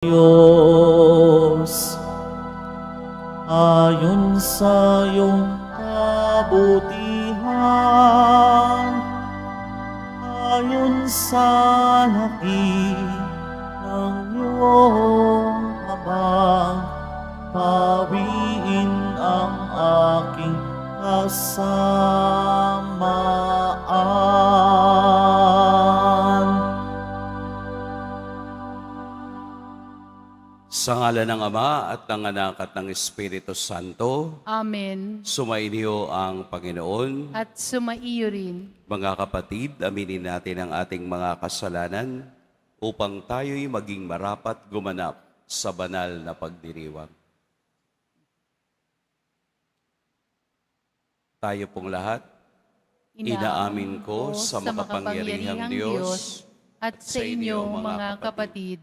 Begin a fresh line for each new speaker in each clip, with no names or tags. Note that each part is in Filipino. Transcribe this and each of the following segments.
Diyos, ayon sa iyong kabutihan, ayon sa laki ng iyong habang, pawiin ang aking kasamaan.
Sa ngalan ng Ama at ng Anak at ng Espiritu Santo,
Amen.
sumainyo ang Panginoon.
At sumaiyo rin.
Mga kapatid, aminin natin ang ating mga kasalanan upang tayo'y maging marapat gumanap sa banal na pagdiriwang. Tayo pong lahat, inaamin ko sa makapangyarihang Diyos
at sa inyo mga kapatid,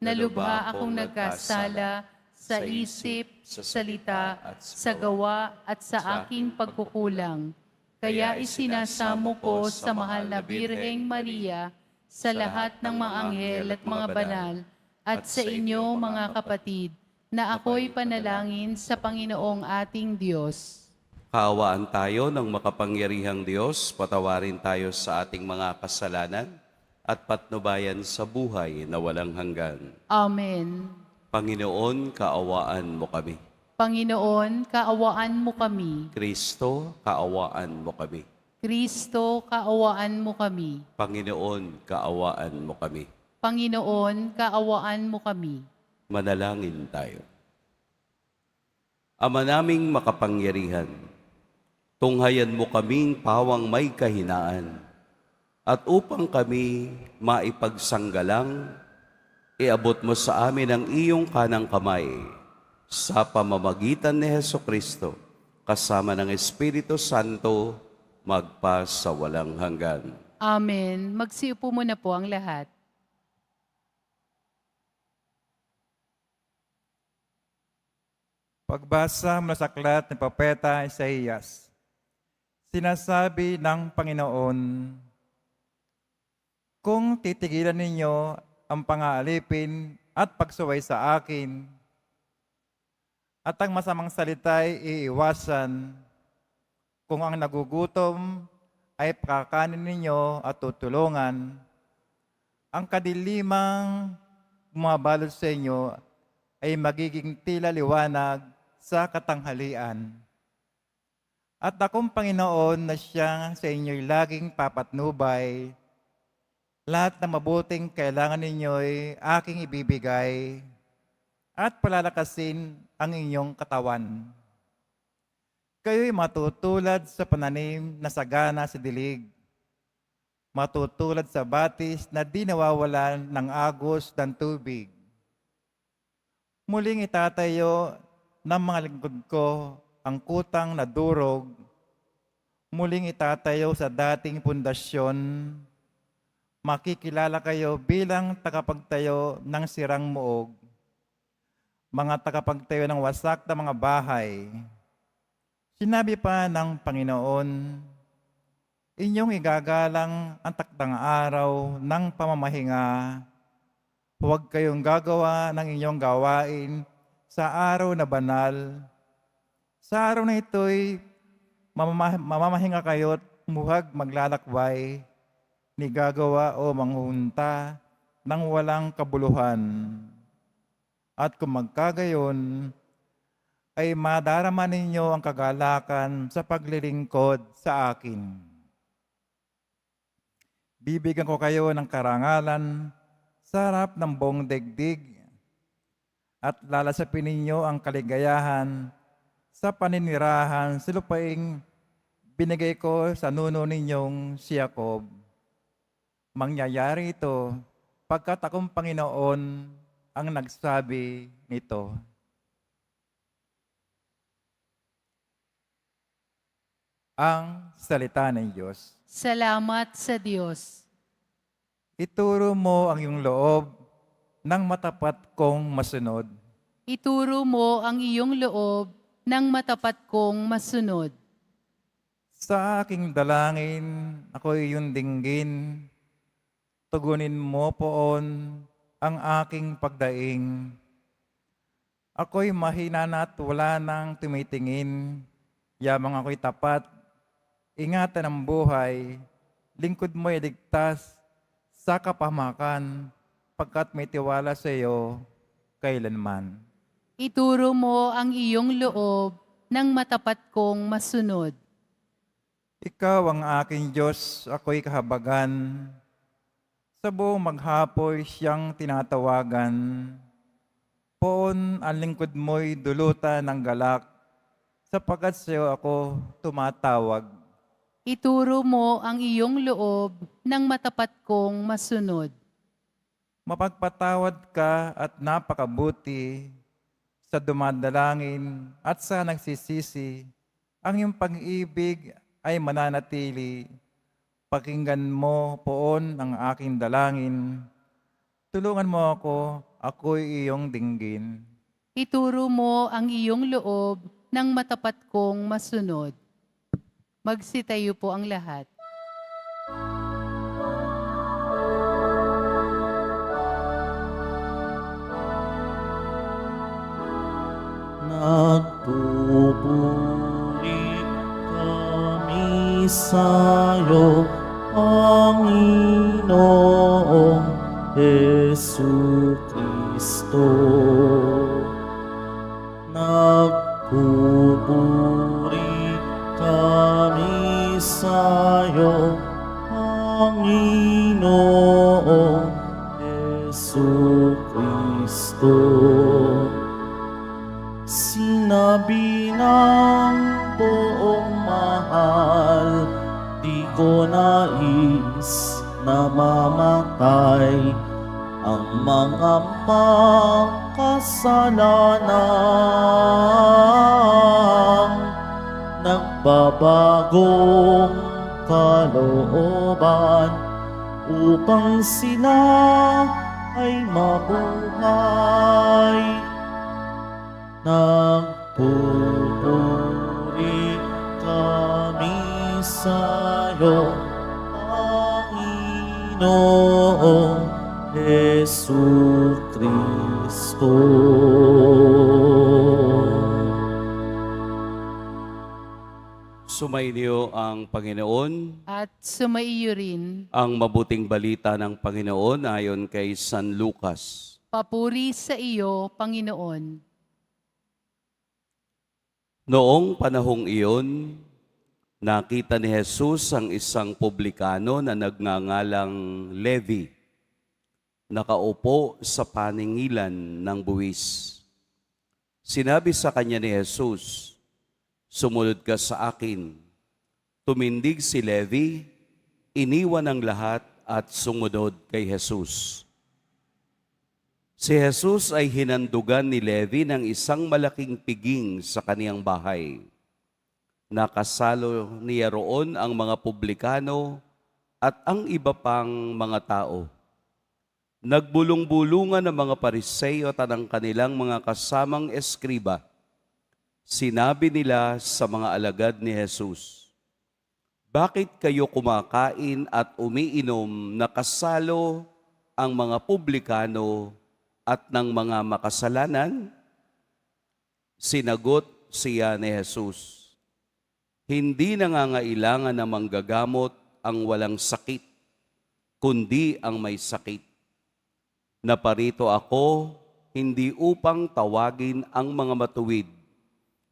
na lubha akong nagkasala sa isip, sa salita, sa gawa at sa aking pagkukulang. Kaya isinasamo ko sa mahal na Birheng Maria, sa lahat ng mga anghel at mga banal, at sa inyo mga kapatid, na ako'y panalangin sa Panginoong ating Diyos.
Kaawaan tayo ng makapangyarihang Diyos, patawarin tayo sa ating mga kasalanan at patnubayan sa buhay na walang hanggan.
Amen.
Panginoon, kaawaan mo kami.
Panginoon, kaawaan mo kami.
Kristo, kaawaan mo kami.
Kristo, kaawaan mo kami.
Panginoon, kaawaan mo kami.
Panginoon, kaawaan mo kami.
Manalangin tayo. Ama naming makapangyarihan, tunghayan mo kaming pawang may kahinaan, at upang kami maipagsanggalang, iabot mo sa amin ang iyong kanang kamay sa pamamagitan ni Hesukristo, kasama ng Espiritu Santo, magpa sa walang hanggan.
Amen. Magsiupo muna po ang lahat.
Pagbasa mula sa aklat ni Propeta Isaías. Sinasabi ng Panginoon, kung titigilan ninyo ang pangaalipin at pagsuway sa akin, at ang masamang salita'y iiwasan, kung ang nagugutom ay pakakanin ninyo at tutulungan, ang kadilimang bumabalot sa inyo ay magiging tila liwanag sa katanghalian. At akong Panginoon na siya sa inyo'y laging papatnubay, lahat ng mabuting kailangan ninyo'y aking ibibigay at palalakasin ang inyong katawan. Kayo'y matutulad sa pananim na sagana sa dilig, matutulad sa batis na di nawawalan ng agos ng tubig. Muling itatayo ng mga lingkod ko ang kutang na durog, muling itatayo sa dating pundasyon, makikilala kayo bilang tagapagtayo ng sirang muog, mga tagapagtayo ng wasak na mga bahay. Sinabi pa ng Panginoon, inyong igagalang ang takdang araw ng pamamahinga. Huwag kayong gagawa ng inyong gawain sa araw na banal. Sa araw na ito'y mamamahinga kayo't muhag maglalakbay, ni gagawa o manghunta ng walang kabuluhan. At kung magkagayon, ay madarama ninyo ang kagalakan sa paglilingkod sa akin. Bibigyan ko kayo ng karangalan sa harap ng buong daigdig, at lalasapin ninyo ang kaligayahan sa paninirahan sa lupaing binigay ko sa nuno ninyong si Jacob. Mangyayari ito pagkat akong Panginoon ang nagsabi nito. Ang salita ng Diyos.
Salamat sa Diyos.
Ituro mo ang iyong loob ng matapat kong masunod.
Ituro mo ang iyong loob ng matapat kong masunod.
Sa aking dalangin, ako'y iyong dinggin. Tugunin mo poon ang aking pagdaing. Ako'y mahina na at wala nang tumitingin. Yamang ako'y tapat, ingatan ang buhay. Lingkod mo'y ligtas sa kapahamakan, pagkat may tiwala sa iyo kailanman.
Ituro mo ang iyong loob ng matapat kong masunod.
Ikaw ang aking Diyos, ako'y kahabagan. Sa buong maghapoy siyang tinatawagan. Poon ang lingkod mo'y dulutan ng galak, sapagkat sa iyo ako tumatawag.
Ituro mo ang iyong loob ng matapat kong masunod.
Mapagpatawad ka at napakabuti sa dumadalangin at sa nagsisisi. Ang iyong pag-ibig ay mananatili. Pakinggan mo poon ang aking dalangin. Tulungan mo ako, ako'y iyong dinggin.
Ituro mo ang iyong loob ng matapat kong masunod. Magsitayo po ang lahat.
Nagpupuri kami sa'yo, Panginoong Jesucristo. Nagpupuri kami sa'yo, Panginoong Jesucristo. Sinabi ng buong mahal, di ko nais na mamatay ang mga makasalanang nagbabagong kalooban upang sila ay mabuhay. Nagpupuri kami sa'yo, Panginoong Jesucristo.
Sumainyo ang Panginoon.
At sumaiyo rin.
Ang mabuting balita ng Panginoon ayon kay San Lucas.
Papuri sa iyo, Panginoon.
Noong panahong iyon, nakita ni Jesus ang isang publikano na nagngangalang Levi, nakaupo sa paningilan ng buwis. Sinabi sa kanya ni Jesus, "Sumunod ka sa akin." Tumindig si Levi, iniwan ang lahat at sumunod kay Jesus. Si Jesus ay hinandugan ni Levi ng isang malaking piging sa kaniyang bahay. Nakasalo niya roon ang mga publikano at ang iba pang mga tao. Nagbulong-bulungan ang mga Pariseo at ang kanilang mga kasamang eskriba. Sinabi nila sa mga alagad ni Jesus, "Bakit kayo kumakain at umiinom na kasalo ang mga publikano at ng mga makasalanan?" Sinagot siya ni Jesus, "Hindi nangangailangan na manggagamot ang walang sakit, kundi ang may sakit. Naparito ako hindi upang tawagin ang mga matuwid,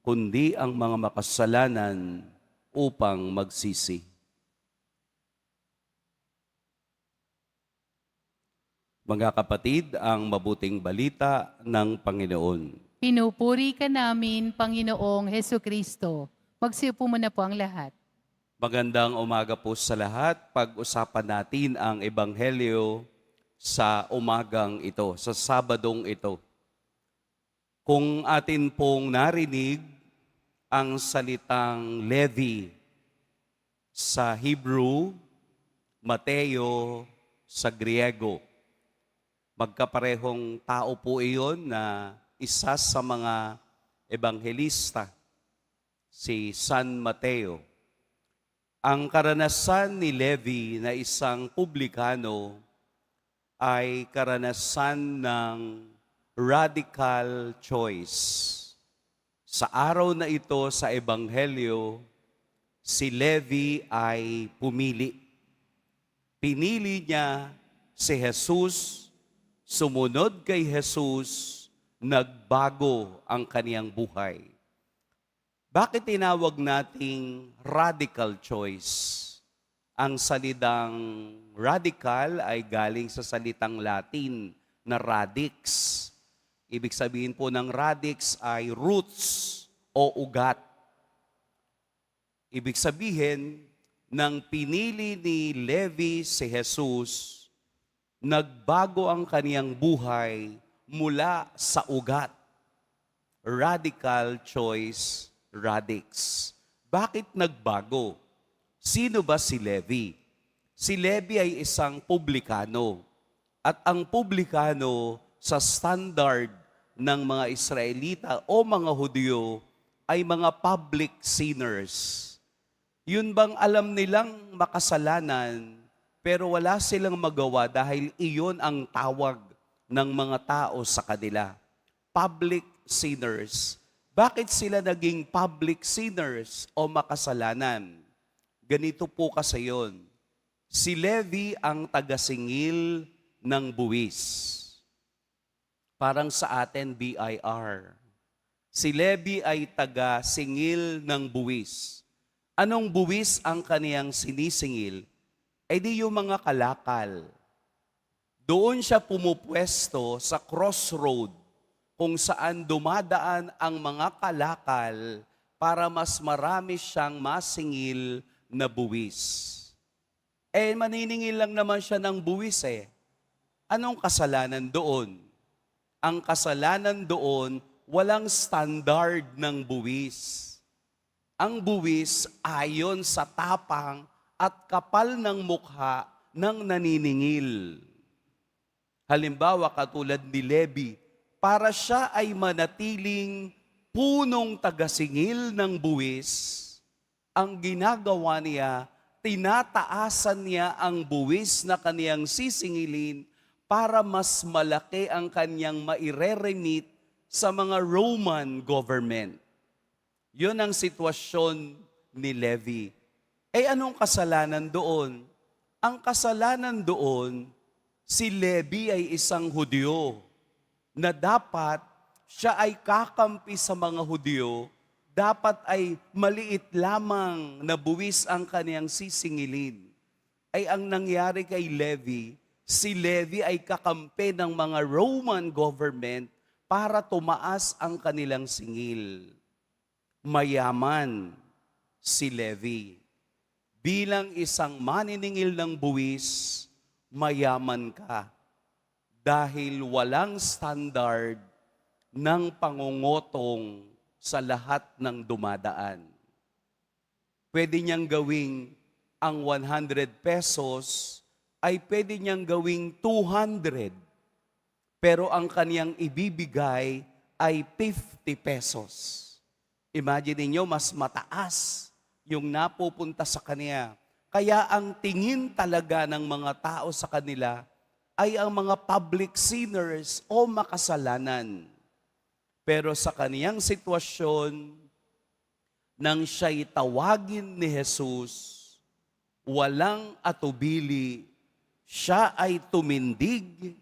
kundi ang mga makasalanan upang magsisi." Mga kapatid, ang mabuting balita ng Panginoon.
Pinupuri ka namin, Panginoong Hesukristo. Magsiupo muna po ang lahat.
Magandang umaga po sa lahat. Pag-usapan natin ang Ebanghelyo sa umagang ito, sa Sabadong ito. Kung atin pong narinig ang salitang Levi sa Hebrew, Mateo sa Griego, magkaparehong tao po iyon na isa sa mga ebanghelista, si San Mateo. Ang karanasan ni Levi na isang publikano ay karanasan ng radical choice. Sa araw na ito sa Ebanghelyo, si Levi ay pumili. Pinili niya si Jesus, sumunod kay Jesus, nagbago ang kaniyang buhay. Bakit tinawag nating radical choice? Ang salitang radical ay galing sa salitang Latin na radix. Ibig sabihin po ng radix ay roots o ugat. Ibig sabihin, nang pinili ni Levi si Jesus, nagbago ang kaniyang buhay mula sa ugat. Radical choice, radix. Bakit nagbago? Sino ba si Levi? Si Levi ay isang publikano. At ang publikano sa standard ng mga Israelita o mga Hudyo ay mga public sinners. Yun bang alam nilang makasalanan pero wala silang magawa dahil iyon ang tawag ng mga tao sa kanila. Public sinners. Bakit sila naging public sinners o makasalanan? Ganito po kasi yun. Si Levi ang tagasingil ng buwis. Parang sa atin, BIR. Si Levi ay taga-singil ng buwis. Anong buwis ang kaniyang sinisingil? Ay di yung mga kalakal. Doon siya pumupwesto sa crossroad kung saan dumadaan ang mga kalakal para mas marami siyang masingil na buwis. Maniningil lang naman siya ng buwis eh. Anong kasalanan doon? Ang kasalanan doon, walang standard ng buwis. Ang buwis ayon sa tapang at kapal ng mukha ng naniningil. Halimbawa, katulad ni Levi, para siya ay manatiling punong tagasingil ng buwis, ang ginagawa niya, tinataasan niya ang buwis na kaniyang sisingilin para mas malaki ang kanyang maire-remit sa mga Roman government. Yun ang sitwasyon ni Levi. Anong kasalanan doon? Ang kasalanan doon, si Levi ay isang Hudyo na dapat siya ay kakampi sa mga Hudyo, dapat ay maliit lamang na buwis ang kaniyang sisingilin. Ang nangyari kay Levi, si Levi ay kakampi ng mga Roman government para tumaas ang kanilang singil. Mayaman si Levi. Bilang isang maniningil ng buwis, mayaman ka dahil walang standard ng pangungotong sa lahat ng dumadaan. Pwede niyang gawing ang 100 pesos ay pwede niyang gawing 200. Pero ang kaniyang ibibigay ay 50 pesos. Imagine niyo mas mataas yung napupunta sa kaniya. Kaya ang tingin talaga ng mga tao sa kanila ay ang mga public sinners o makasalanan. Pero sa kaniyang sitwasyon, nang siya'y tawagin ni Jesus, walang atubili, siya ay tumindig,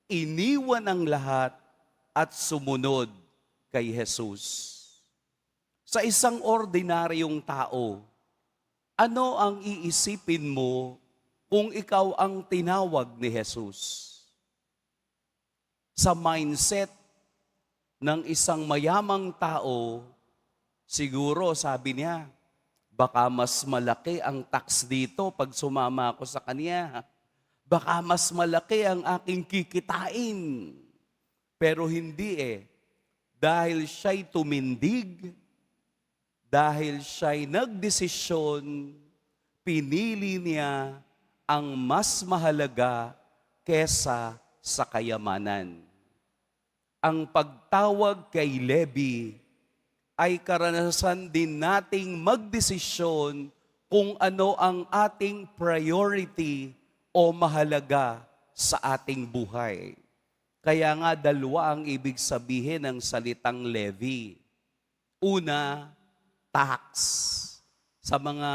iniwan ang lahat at sumunod kay Jesus. Sa isang ordinaryong tao, ano ang iisipin mo kung ikaw ang tinawag ni Jesus? Sa mindset ng isang mayamang tao, siguro sabi niya, baka mas malaki ang tax dito pag sumama ako sa kanya. Baka mas malaki ang aking kikitain. Pero hindi Dahil siya'y tumindig, dahil siya'y nagdesisyon, pinili niya ang mas mahalaga kesa sa kayamanan. Ang pagtawag kay Levi ay karanasan din nating magdesisyon kung ano ang ating priority o mahalaga sa ating buhay. Kaya nga dalawa ang ibig sabihin ng salitang levy. Una, tax. Sa mga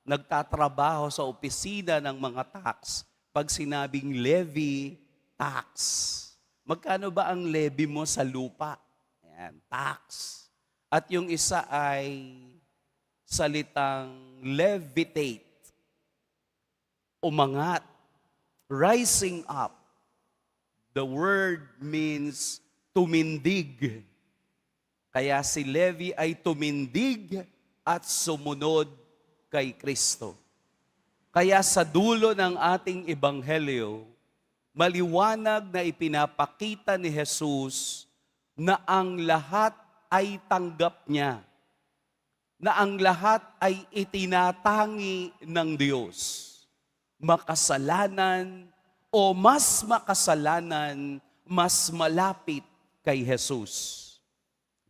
nagtatrabaho sa opisina ng mga tax, pag sinabing levy, tax. Magkano ba ang levy mo sa lupa? Ayan, tax. At yung isa ay salitang levitate. Umangat, rising up. The word means tumindig. Kaya si Levi ay tumindig at sumunod kay Kristo. Kaya sa dulo ng ating ebanghelyo, maliwanag na ipinapakita ni Jesus na ang lahat ay tanggap niya. Na ang lahat ay itinatangi ng Diyos. Makasalanan o mas makasalanan, mas malapit kay Jesus.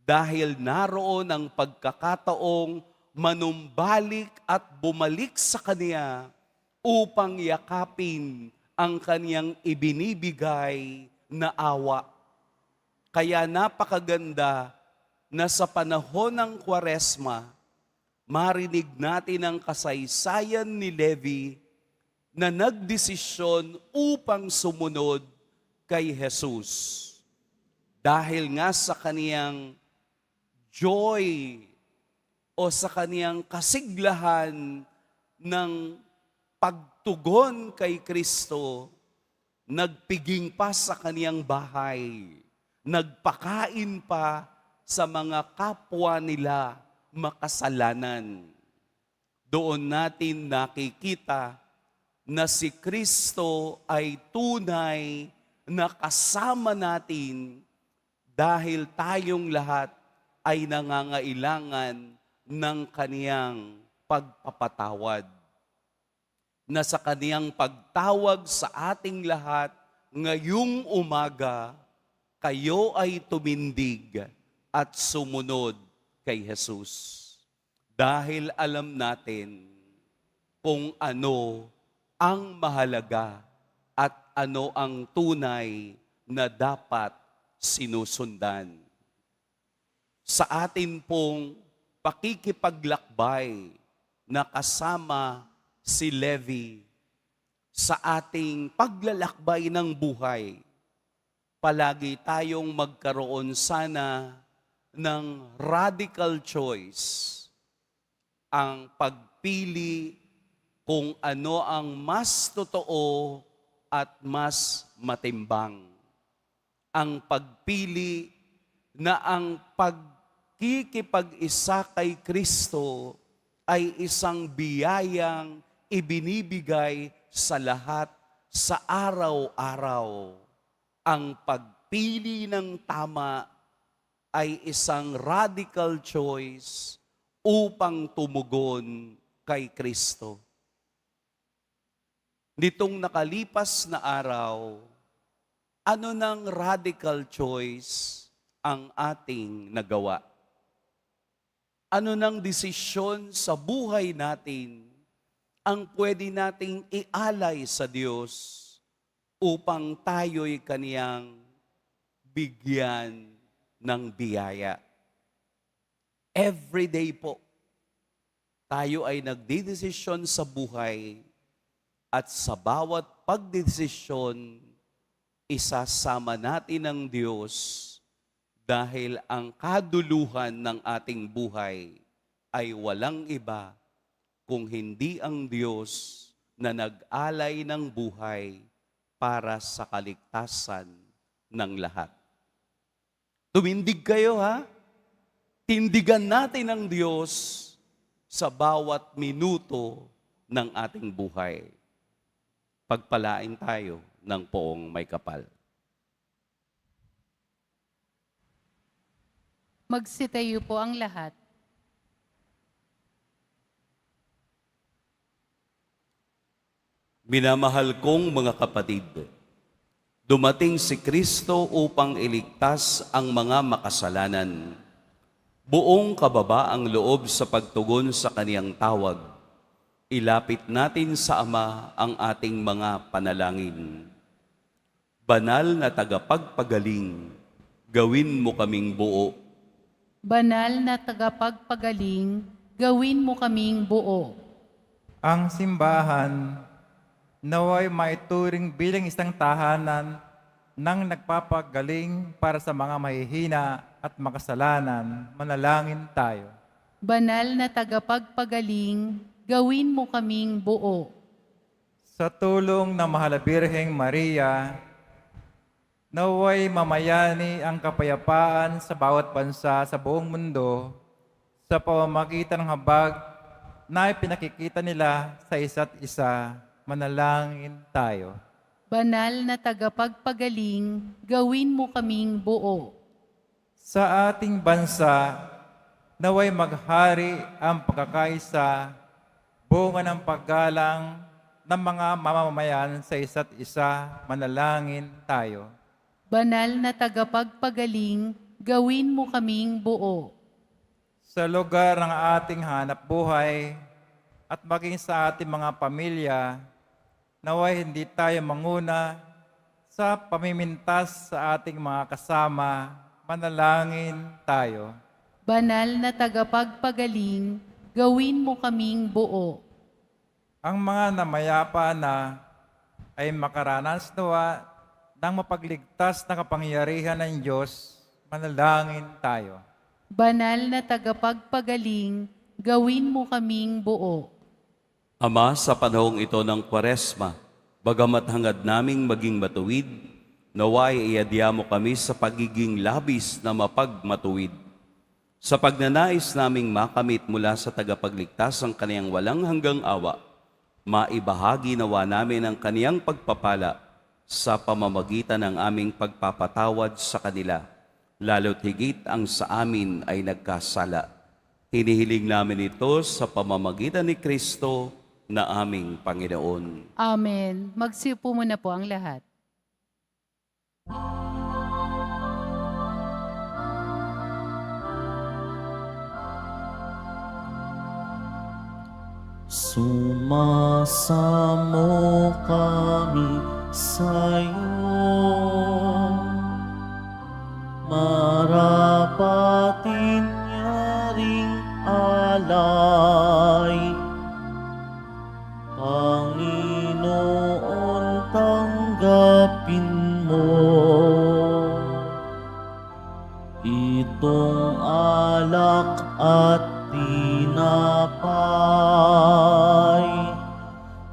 Dahil naroon ang pagkakataong manumbalik at bumalik sa Kanya upang yakapin ang Kanyang ibinibigay na awa. Kaya napakaganda na sa panahon ng Kwaresma, marinig natin ang kasaysayan ni Levi na nagdesisyon upang sumunod kay Jesus. Dahil nga sa kaniyang joy o sa kaniyang kasiglahan ng pagtugon kay Kristo, nagpiging pa sa kaniyang bahay, nagpakain pa sa mga kapwa nila makasalanan. Doon natin nakikita na si Kristo ay tunay na kasama natin dahil tayong lahat ay nangangailangan ng kaniyang pagpapatawad. Na sa kaniyang pagtawag sa ating lahat ngayong umaga, kayo ay tumindig at sumunod kay Jesus. Dahil alam natin kung ano ang mahalaga at ano ang tunay na dapat sinusundan. Sa atin pong pakikipaglakbay na kasama si Levi sa ating paglalakbay ng buhay, palagi tayong magkaroon sana ng radical choice, ang pagpili kung ano ang mas totoo at mas matimbang. Ang pagpili na ang pagkikipag-isa kay Kristo ay isang biyayang ibinibigay sa lahat sa araw-araw. Ang pagpili ng tama ay isang radical choice upang tumugon kay Kristo. Nitong nakalipas na araw, ano ng radical choice ang ating nagawa? Ano ng desisyon sa buhay natin ang pwede nating ialay sa Diyos upang tayo'y kaniyang bigyan ng biyaya? Every day po, tayo ay nagdidesisyon sa buhay at sa bawat pagdesisyon, isasama natin ang Diyos dahil ang kaduluhan ng ating buhay ay walang iba kung hindi ang Diyos na nag-alay ng buhay para sa kaligtasan ng lahat. Tumindig kayo ha? Tindigan natin ang Diyos sa bawat minuto ng ating buhay. Pagpalain tayo ng poong may kapal.
Magsitayo po ang lahat.
Minamahal kong mga kapatid, dumating si Kristo upang iligtas ang mga makasalanan. Buong kababaang loob sa pagtugon sa kaniyang tawag, ilapit natin sa Ama ang ating mga panalangin. Banal na tagapagpagaling, gawin mo kaming buo.
Banal na tagapagpagaling, gawin mo kaming buo.
Ang simbahan naway maituring bilang isang tahanan ng nagpapagaling para sa mga mahihina at makasalanan. Manalangin tayo.
Banal na tagapagpagaling, gawin mo kaming buo.
Sa tulong ng Mahal na Birheng Maria, naway mamayani ang kapayapaan sa bawat bansa sa buong mundo sa pamamagitan ng habag na ipinakikita nila sa isa't isa. Manalangin tayo.
Banal na tagapagpagaling, gawin mo kaming buo.
Sa ating bansa, naway maghari ang pagkakaisa, bunga ng paggalang ng mga mamamayan sa isa't isa. Manalangin tayo.
Banal na tagapagpagaling, gawin mo kaming buo.
Sa lugar ng ating hanap buhay at maging sa ating mga pamilya, naway hindi tayo manguna sa pamimintas sa ating mga kasama. Manalangin tayo.
Banal na tagapagpagaling, gawin mo kaming buo.
Ang mga namayapa na ay makaranas nawa ng mapagligtas na kapangyarihan ng Diyos. Manalangin tayo.
Banal na tagapagpagaling, gawin mo kaming buo.
Ama, sa panahong ito ng Kwaresma, bagamat hangad naming maging matuwid, naway iadya mo kami sa pagiging labis na mapagmatuwid. Sa pagnanais naming makamit mula sa tagapagligtas ang kaniyang walang hanggang awa, maibahagi nawa namin ang kaniyang pagpapala sa pamamagitan ng aming pagpapatawad sa kanila, lalo't higit ang sa amin ay nagkasala. Hinihiling namin ito sa pamamagitan ni Kristo na aming Panginoon.
Amen. Magsiupo muna po ang lahat.
Sumasamo kami sa'yo, marapatin niya ring alay. Panginoon, tanggapin mo itong alak at tinapay.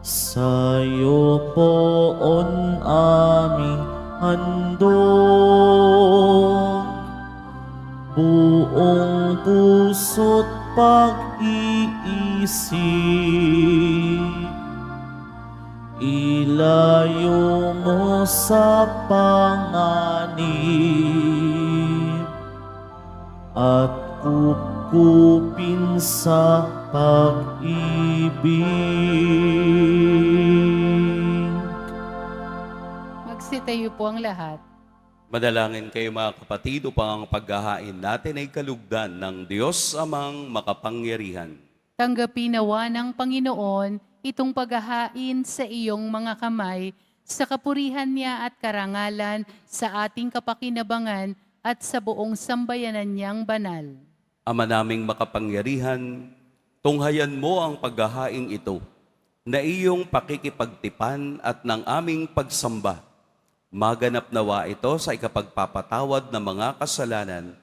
Sa'yo poon aming handog, buong puso't pag-iisip. Ilayo mo sa panganib at kupkupin sa pag-ibig.
Magsitayo po ang lahat.
Madalangin kayo mga kapatid upang ang paghahain natin ay kalugdan ng Diyos amang makapangyarihan.
Tanggapin nawa ng Panginoon itong paghahain sa iyong mga kamay, sa kapurihan niya at karangalan, sa ating kapakinabangan at sa buong sambayanan niyang banal.
Ama naming makapangyarihan, tunghayan mo ang paghahaing ito na iyong pakikipagtipan at ng aming pagsamba. Maganap nawa ito sa ikapagpapatawad ng mga kasalanan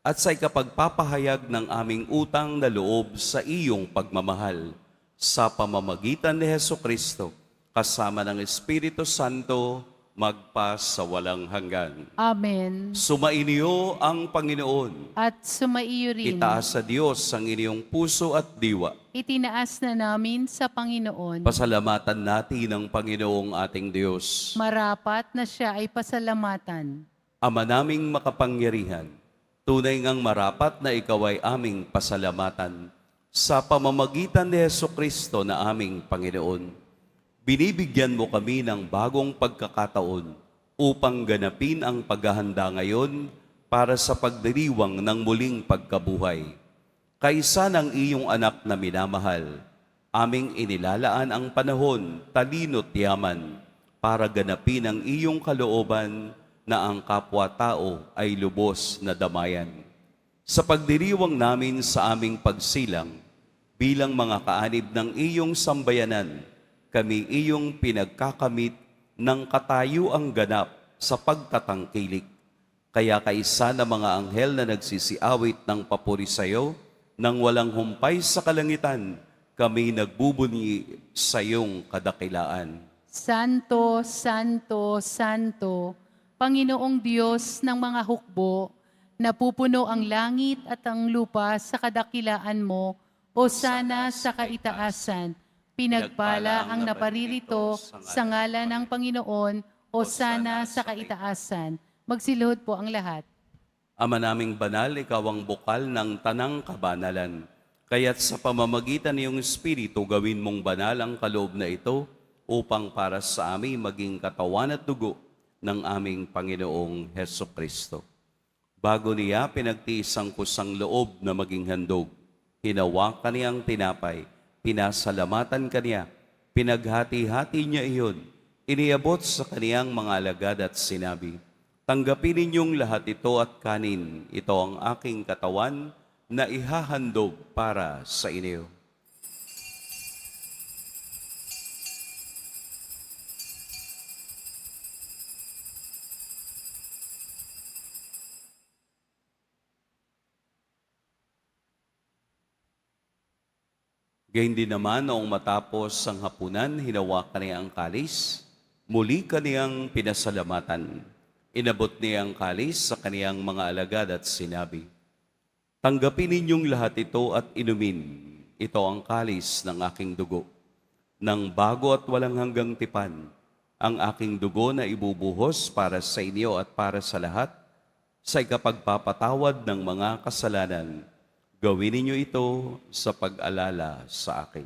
at sa ikapagpapahayag ng aming utang na loob sa iyong pagmamahal. Sa pamamagitan ni Hesukristo, kasama ng Espiritu Santo, magpa sa walang hanggan.
Amen.
Sumainyo ang Panginoon.
At sumaiyo rin.
Itaas sa Diyos ang inyong puso at diwa.
Itinaas na namin sa Panginoon.
Pasalamatan natin ang Panginoong ating Diyos.
Marapat na siya ay pasalamatan.
Ama naming makapangyarihan, tunay ngang marapat na ikaw ay aming pasalamatan sa pamamagitan ni Hesukristo na aming Panginoon. Binibigyan mo kami ng bagong pagkakataon upang ganapin ang paghahanda ngayon para sa pagdiriwang ng muling pagkabuhay. Kaisa ng iyong anak na minamahal, aming inilalaan ang panahon, talino't yaman, para ganapin ang iyong kalooban na ang kapwa-tao ay lubos na damayan. Sa pagdiriwang namin sa aming pagsilang, bilang mga kaanib ng iyong sambayanan, kami iyong pinagkakamit ng katayuang ganap sa pagtatangkilik. Kaya kaisa na mga anghel na nagsisiawit ng papuri sa iyo, nang walang humpay sa kalangitan, kami nagbubunyi sa iyong kadakilaan.
Santo, Santo, Santo, Panginoong Diyos ng mga hukbo, napupuno ang langit at ang lupa sa kadakilaan mo, o sana sa kaitaasan. Pinagpala ang naparirito sa ngalan ng Panginoon, o sana sa kaitaasan. Magsiluhod po ang lahat.
Ama naming banal, ikaw ang bukal ng tanang kabanalan. Kaya't sa pamamagitan ng iyong Espiritu, gawin mong banal ang kaloob na ito upang para sa amin maging katawan at dugo ng aming Panginoong Heso Kristo. Bago niya pinagtiis ang kusang loob na maging handog, hinawakan niyang tinapay, pinasalamatan kaniya, pinaghati-hati niya iyon, iniabot sa kaniyang mga alagad at sinabi, "Tanggapin ninyong lahat ito at kanin, ito ang aking katawan na ihahandog para sa inyo." Gayun din naman noong matapos ang hapunan, hinawakan niya ang kalis, muli kaniyang pinasalamatan. Inabot niya ang kalis sa kaniyang mga alagad at sinabi, "Tanggapin ninyong lahat ito at inumin. Ito ang kalis ng aking dugo. Nang bago at walang hanggang tipan, ang aking dugo na ibubuhos para sa inyo at para sa lahat, sa ikapagpapatawad ng mga kasalanan. Gawin ninyo ito sa pag-alala sa akin."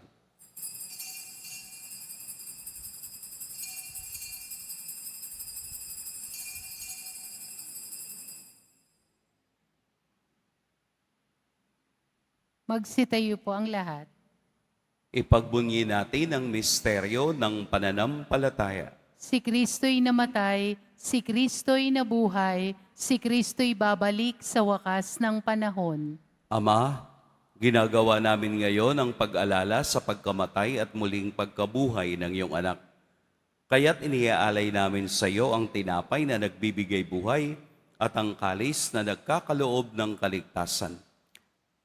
Magsitayo po ang lahat.
Ipagbunyi natin ang misteryo ng pananampalataya.
Si Kristo'y namatay, si Kristo'y nabuhay, si Kristo'y babalik sa wakas ng panahon.
Ama, ginagawa namin ngayon ang pag-alala sa pagkamatay at muling pagkabuhay ng iyong anak. Kaya't iniaalay namin sa iyo ang tinapay na nagbibigay buhay at ang kalis na nagkakaloob ng kaligtasan.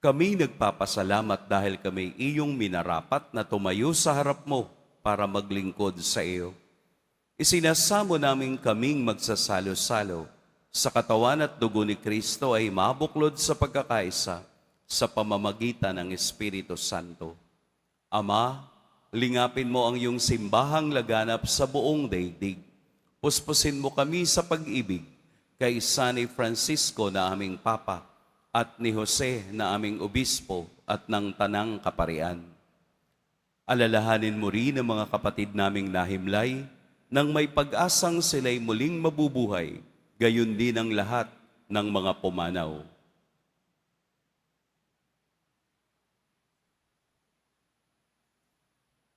Kami nagpapasalamat dahil kami iyong minarapat na tumayo sa harap mo para maglingkod sa iyo. Isinasamo namin kaming magsasalo-salo sa katawan at dugo ni Kristo ay mabuklod sa pagkakaisa sa pamamagitan ng Espiritu Santo. Ama, lingapin mo ang iyong simbahang laganap sa buong daigdig. Puspusin mo kami sa pag-ibig kay San Francisco na aming Papa at ni Jose na aming Obispo at ng Tanang Kaparian. Alalahanin mo rin ang mga kapatid naming nahimlay nang may pag-asang sila'y muling mabubuhay, gayon din ang lahat ng mga pumanaw.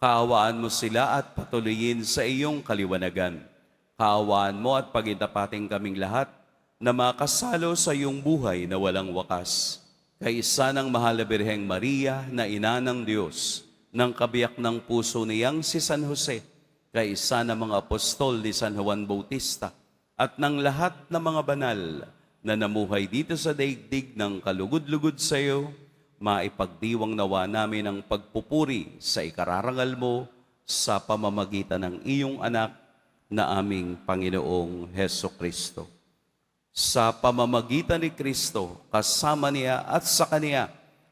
Kaawaan mo sila at patuloyin sa iyong kaliwanagan. Kaawaan mo at pagintapating kaming lahat na makasalo sa iyong buhay na walang wakas. Kaisa ng mahal na Birheng Maria na ina ng Diyos, ng kabiyak ng puso niyang si San Jose, kaisa ng mga apostol ni San Juan Bautista, at ng lahat ng mga banal na namuhay dito sa daigdig ng kalugod-lugod sa iyo, maipagdiwang nawa namin ang pagpupuri sa ikararangal mo sa pamamagitan ng iyong anak na aming Panginoong Heso Kristo. Sa pamamagitan ni Kristo, kasama niya at sa Kaniya,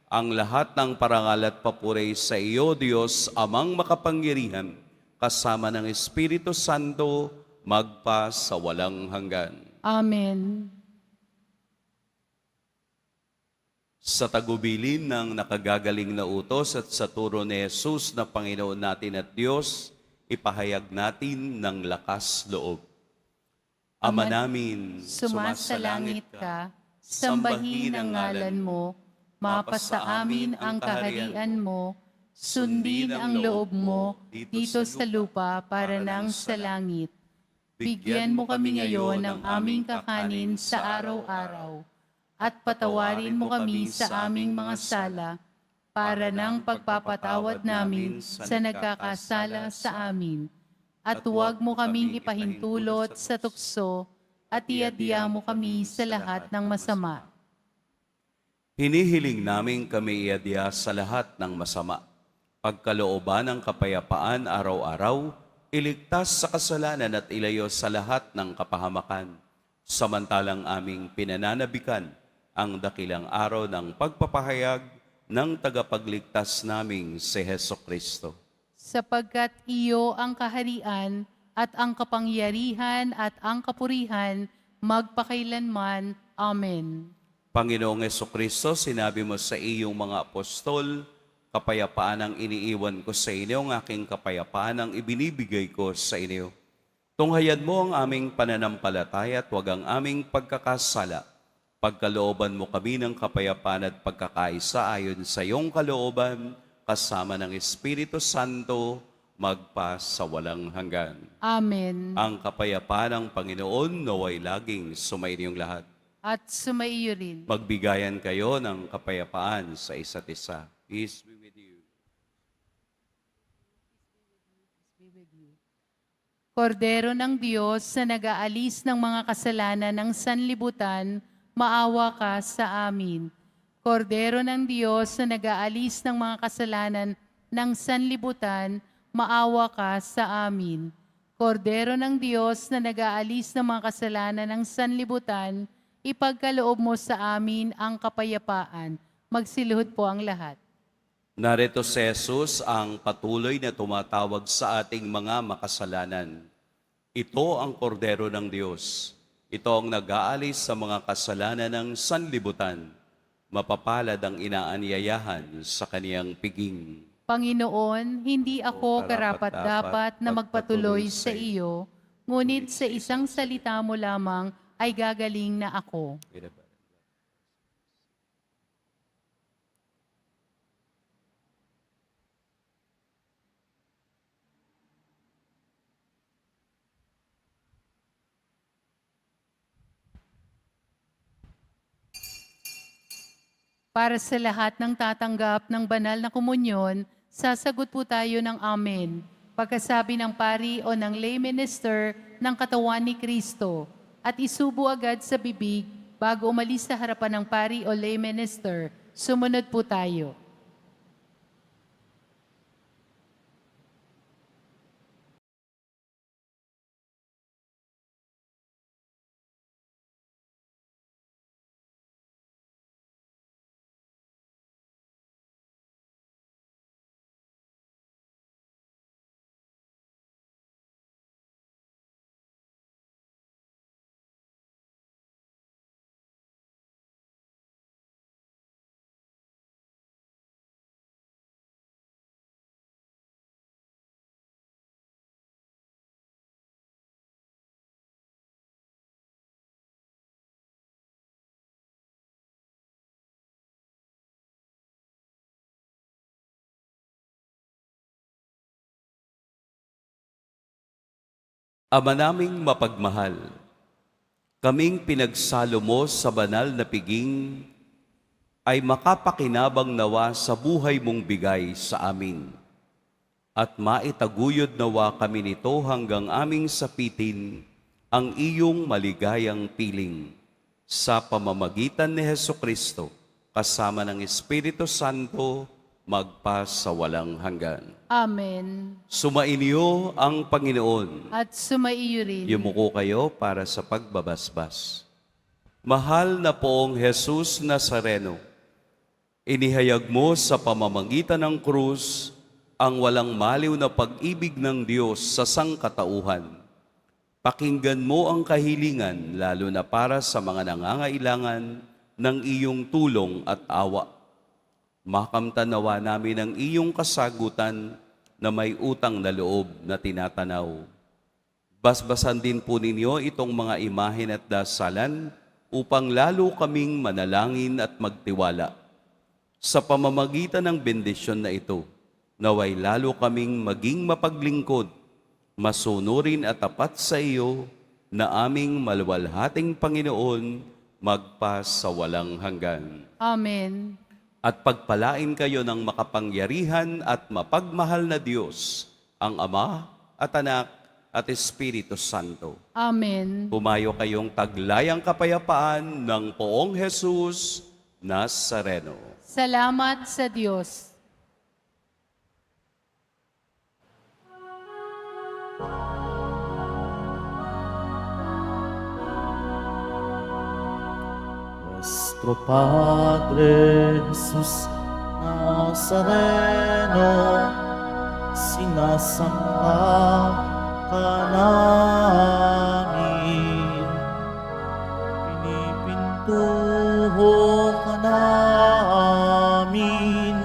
ang lahat ng parangal at papuri sa iyo, Diyos, Amang makapangyarihan, kasama ng Espiritu Santo, magpa sa walang hanggan.
Amen.
Sa tagubilin ng nakagagaling na utos at sa turo ni Jesus na Panginoon natin at Diyos, ipahayag natin ng lakas loob. Ama namin,
Sumasalangit ka, sambahin ang ngalan mo, mapasa amin ang kaharian mo, Sundin ang loob mo dito sa lupa para nang sa langit. Bigyan mo kami ngayon ng aming kakanin sa araw-araw at patawarin mo kami sa aming mga sala para ng pagpapatawad namin sa nagkakasala sa amin. At huwag mo kaming ipahintulot sa tukso at iadya mo kami sa lahat ng masama.
Hinihiling namin kami iadya sa lahat ng masama. Pagkalooban ng kapayapaan araw-araw, iligtas sa kasalanan at ilayo sa lahat ng kapahamakan. Samantalang aming pinananabikan ang dakilang araw ng pagpapahayag ng tagapagligtas naming si Hesukristo.
Sapagkat iyo ang kaharian at ang kapangyarihan at ang kapurihan magpakailanman. Amen.
Panginoong Hesukristo, sinabi mo sa iyong mga apostol, kapayapaan ang iniiwan ko sa inyo, ang aking kapayapaan ang ibinibigay ko sa inyo. Tunghayan mo ang aming pananampalataya at huwag ang aming pagkakasala. Pagkalooban mo kami ng kapayapaan at pagkakaisa ayon sa iyong kalooban, kasama ng Espiritu Santo, magpa sa walang hanggan.
Amen.
Ang kapayapaan ng Panginoon naway laging sumainyong lahat.
At sumaiyo rin.
Magbigayan kayo ng kapayapaan sa isa't isa. Peace be with you.
Kordero ng Diyos na nag-aalis ng mga kasalanan ng sanlibutan, maawa ka sa amin. Kordero ng Diyos na nag-aalis ng mga kasalanan ng sanlibutan, maawa ka sa amin. Kordero ng Diyos na nag-aalis ng mga kasalanan ng sanlibutan, ipagkaloob mo sa amin ang kapayapaan. Magsiluhod po ang lahat.
Narito si Jesus ang patuloy na tumatawag sa ating mga makasalanan. Ito ang kordero ng Diyos. Ito ang nag-aalis sa mga kasalanan ng sanlibutan. Mapapalad ang inaanyayahan sa kaniyang piging.
Panginoon, hindi ako karapat-dapat na magpatuloy sa iyo, ngunit sa isang salita mo lamang ay gagaling na ako. Para sa lahat ng tatanggap ng banal na komunyon, sasagot po tayo ng Amen. Pagkasabi ng pari o ng lay minister ng katawan ni Kristo at isubo agad sa bibig bago umalis sa harapan ng pari o lay minister. Sumunod po tayo.
Ama naming mapagmahal, kaming pinagsalo mo sa banal na piging ay makapakinabang nawa sa buhay mong bigay sa amin. At maitaguyod nawa kami nito hanggang aming sapitin ang iyong maligayang piling sa pamamagitan ni Hesukristo kasama ng Espiritu Santo magpa sa walang hanggan.
Amen.
Sumainyo ang Panginoon.
At sumaiyo rin.
Yumuko kayo para sa pagbabasbas. Mahal na poong Jesus Nazareno, inihayag mo sa pamamagitan ng krus ang walang maliw na pag-ibig ng Diyos sa sangkatauhan. Pakinggan mo ang kahilingan lalo na para sa mga nangangailangan ng iyong tulong at awa. Makamtanawa namin ang iyong kasagutan na may utang na loob na tinatanaw. Basbasan din po ninyo itong mga imahen at dasalan upang lalo kaming manalangin at magtiwala. Sa pamamagitan ng bendisyon na ito, Naway lalo kaming maging mapaglingkod, masunurin at tapat sa iyo na aming maluwalhating Panginoon magpa sa walang hanggan.
Amen.
At pagpalain kayo ng makapangyarihan at mapagmahal na Diyos, ang Ama at Anak at Espiritu Santo.
Amen.
Humayo kayong taglayang kapayapaan ng Poong Jesus Nazareno.
Salamat sa Diyos.
Nuestro Padre Jesus Nazareno, sinasamba ka namin, pinipintuho ka namin,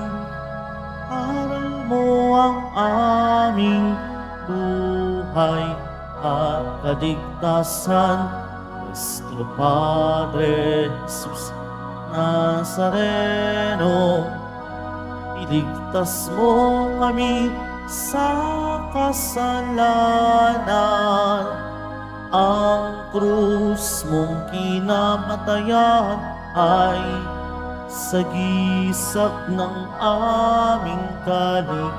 aral mo ang aming buhay at kaligtasan. Nuestro Padre Jesus Nazareno, iligtas mo kami sa kasalanan. Ang krus mong kinamatayan ay sagisag ng aming kaligtasan.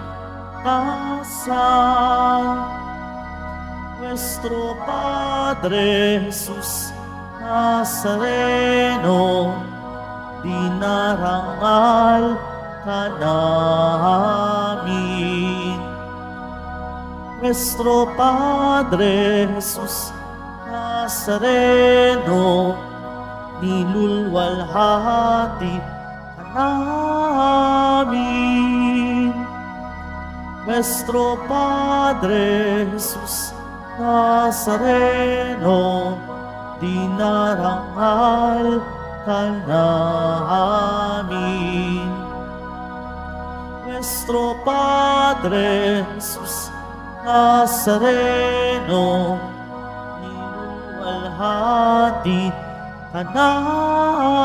Nuestro Padre Jesus Nazareno, dinarangal ka namin. Nuestro Padre Jesus Nazareno, nilulwalhati ka namin. Nuestro Padre Jesus Nazareno, dinarangal ka namin. Nuestro Padre Jesus Nazareno, niluwalhati ka namin.